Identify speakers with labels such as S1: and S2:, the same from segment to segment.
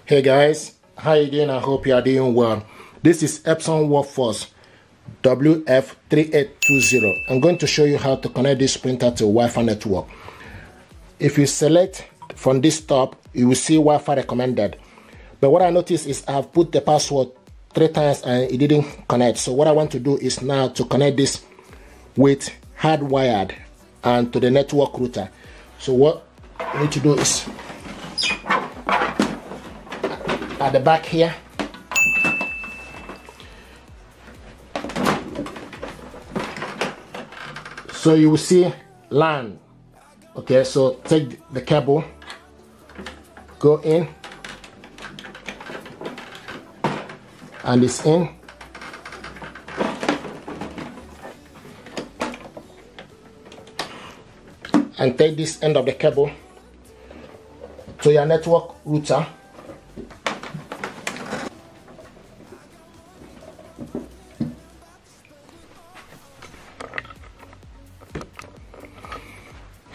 S1: Hey guys, how you doing? I hope you are doing well. This is Epson Workforce WF3820. I'm going to show you how to connect this printer to Wi-Fi network. If you select from this top, you will see Wi-Fi recommended. But what I noticed is I've put the password 3 times and it didn't connect. So what I want to do is now to connect this with hardwired and to the network router. So what you need to do is at the back here, so you will see LAN. Okay, so take the cable, go in, and it's in. And take this end of the cable to your network router.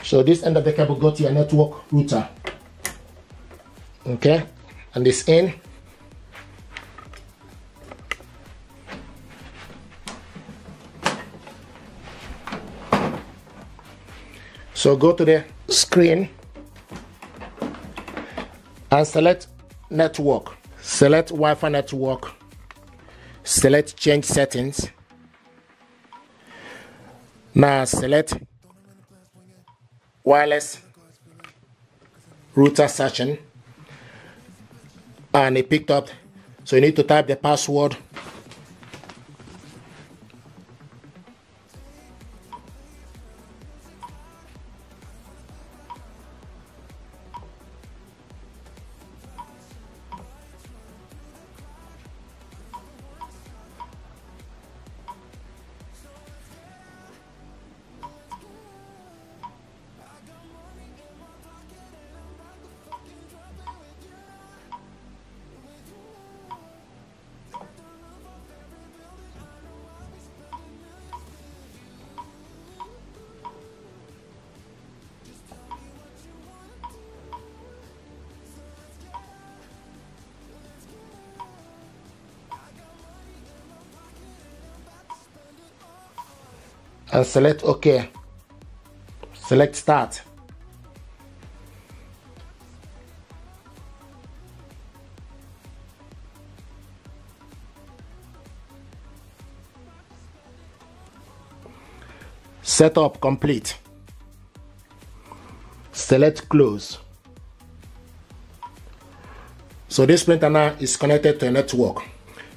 S1: So this end of the cable go to your network router. Okay, and it's in. So go to the screen and select network. Select Wi-Fi network. Select change settings. Now select wireless router session, and it picked up. So you need to type the password. And select OK. Select Start. Setup complete. Select Close. So this printer now is connected to a network.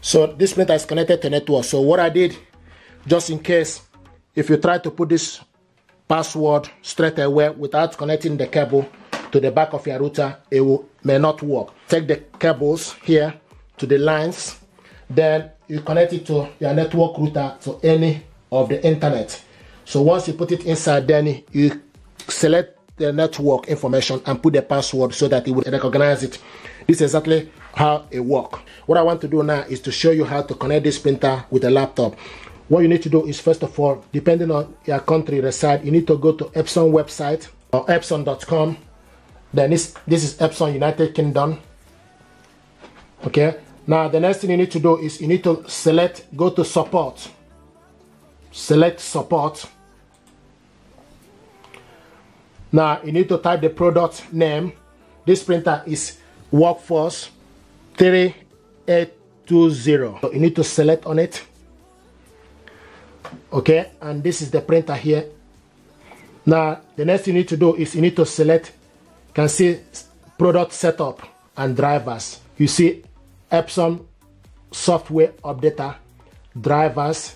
S1: So this printer is connected to a network. So what I did, just in case, if you try to put this password straight away without connecting the cable to the back of your router, it may not work. Take the cables here to the lines, then you connect it to your network router to any of the internet. So once you put it inside, then you select the network information and put the password so that it will recognize it. This is exactly how it works. What I want to do now is to show you how to connect this printer with a laptop. What you need to do is, first of all, depending on your country reside, you need to go to Epson website or epson.com. Then this is Epson United Kingdom. Okay, now the next thing you need to do is you need to go to support. Select support. Now you need to type the product name. This printer is Workforce 3820. So you need to select on it. Okay, and this is the printer here. Now the next thing you need to do is you need to select, can see product setup and drivers. You see Epson software updater, drivers,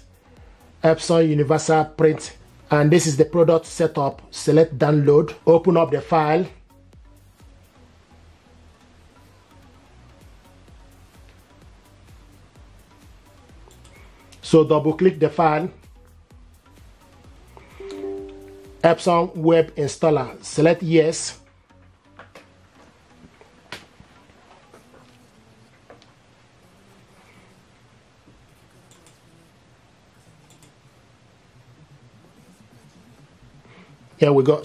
S1: Epson universal print, and this is the product setup. Select download, open up the file. So double click the file. Epson web installer, select yes. Here we go.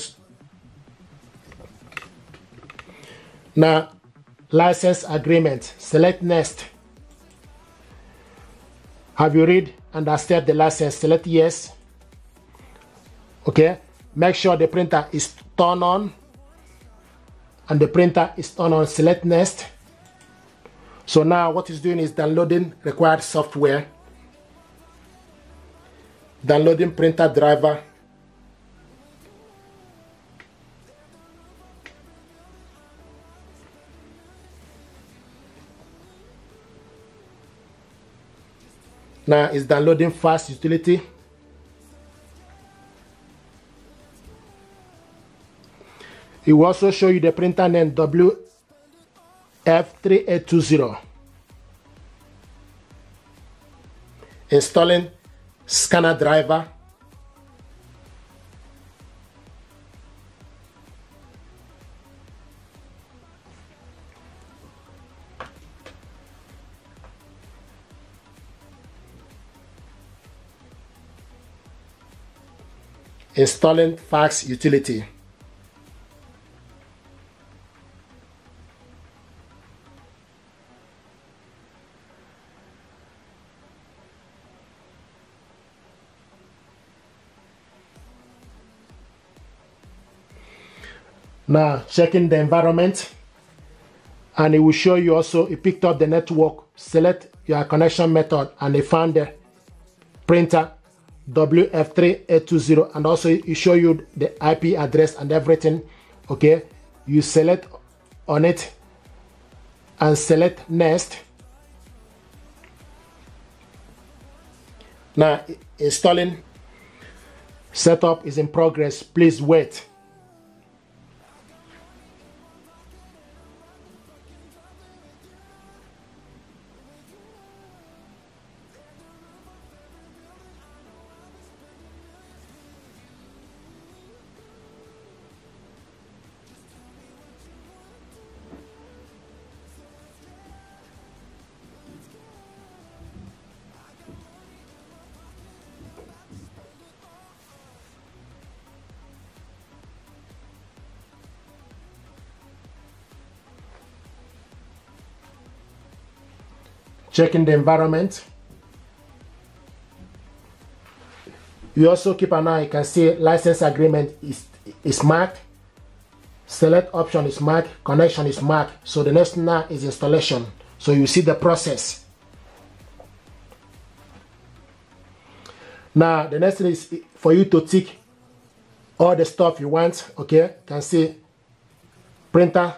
S1: Now license agreement. Select next. Have you read and accept the license? Select yes. Okay, make sure the printer is turned on and the printer is turned on. Select next. So now what it's doing is downloading required software, downloading printer driver, now it's downloading fast utility. It will also show you the printer name WF3820. Installing scanner driver. Installing fax utility. Now checking the environment, and it will show you also, it picked up the network. Select your connection method and it found the printer WF3820, and also it show you the IP address and everything. Okay, you select on it and select next. Now installing setup is in progress. Please wait. Checking the environment. You also keep an eye. You can see license agreement is marked. Select option is marked. Connection is marked. So the next now is installation. So you see the process. Now the next thing is for you to tick all the stuff you want. Okay, you can see printer.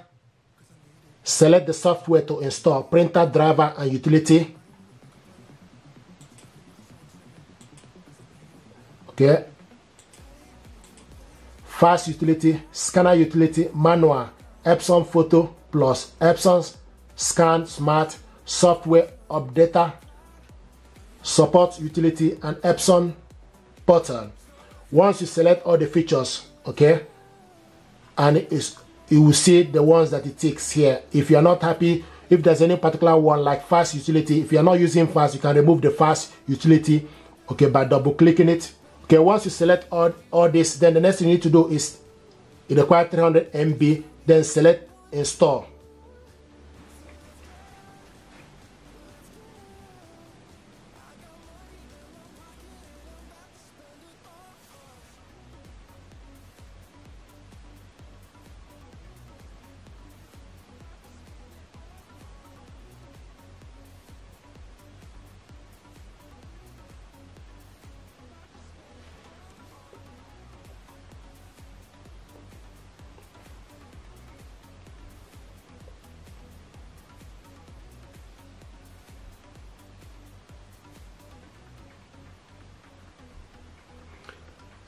S1: Select the software to install, printer driver and utility. Okay. Fast utility, scanner utility, manual, Epson photo plus Epson scan smart, software updater, support utility, and Epson portal. Once you select all the features, okay, and you will see the ones that it takes here. If you are not happy, if there's any particular one like fast utility, if you are not using fast, you can remove the fast utility, okay, by double clicking it. Okay, once you select all this, then the next thing you need to do is it requires 300 MB, then select install.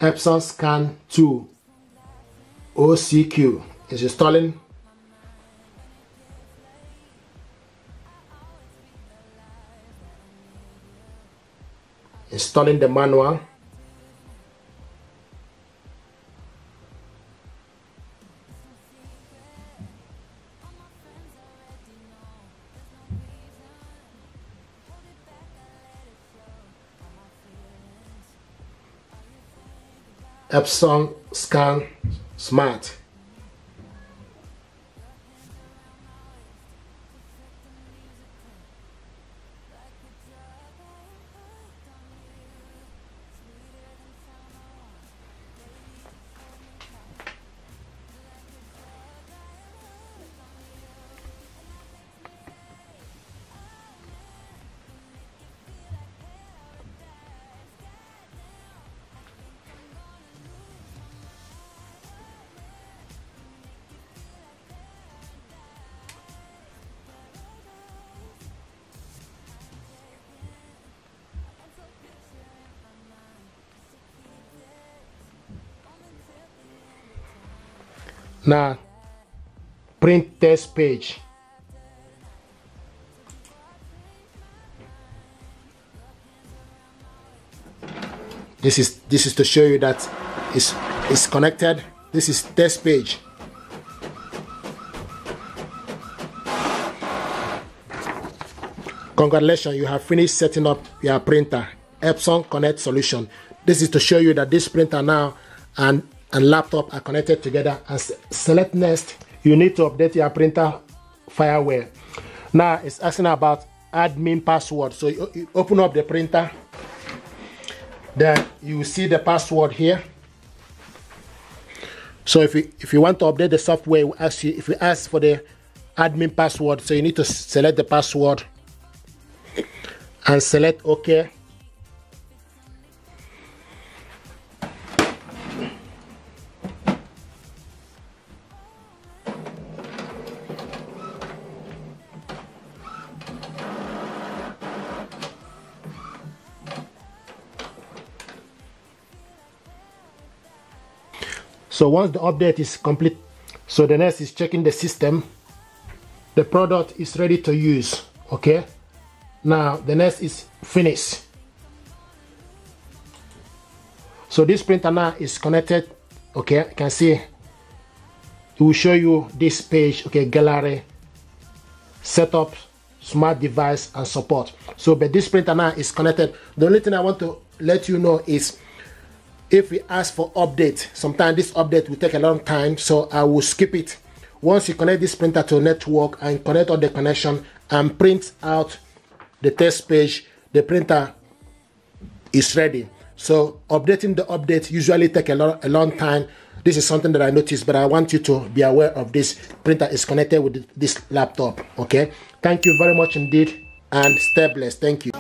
S1: Epson Scan 2 OCQ is installing. Installing the manual. Epson Scan Smart. Now print test page. This is to show you that it's connected. This is test page. Congratulations, you have finished setting up your printer. Epson Connect solution. This is to show you that this printer now and laptop are connected together. And select next, you need to update your printer firmware. Now it's asking about admin password. So you open up the printer. Then you will see the password here. So if you want to update the software, it will ask you, if you ask for the admin password, so you need to select the password and select OK. So once the update is complete, so the next is checking the system. The product is ready to use. Okay. Now the next is finish. So this printer now is connected. Okay, you can see it will show you this page. Okay, gallery, setup, smart device, and support. So but this printer now is connected. The only thing I want to let you know is, if we ask for update, sometimes this update will take a long time, so I will skip it. Once you connect this printer to a network and connect all the connection and print out the test page, the printer is ready. So updating the update usually take a long time. This is something that I noticed, but I want you to be aware of this. Printer is connected with this laptop. Okay, thank you very much indeed, and stay blessed. Thank you.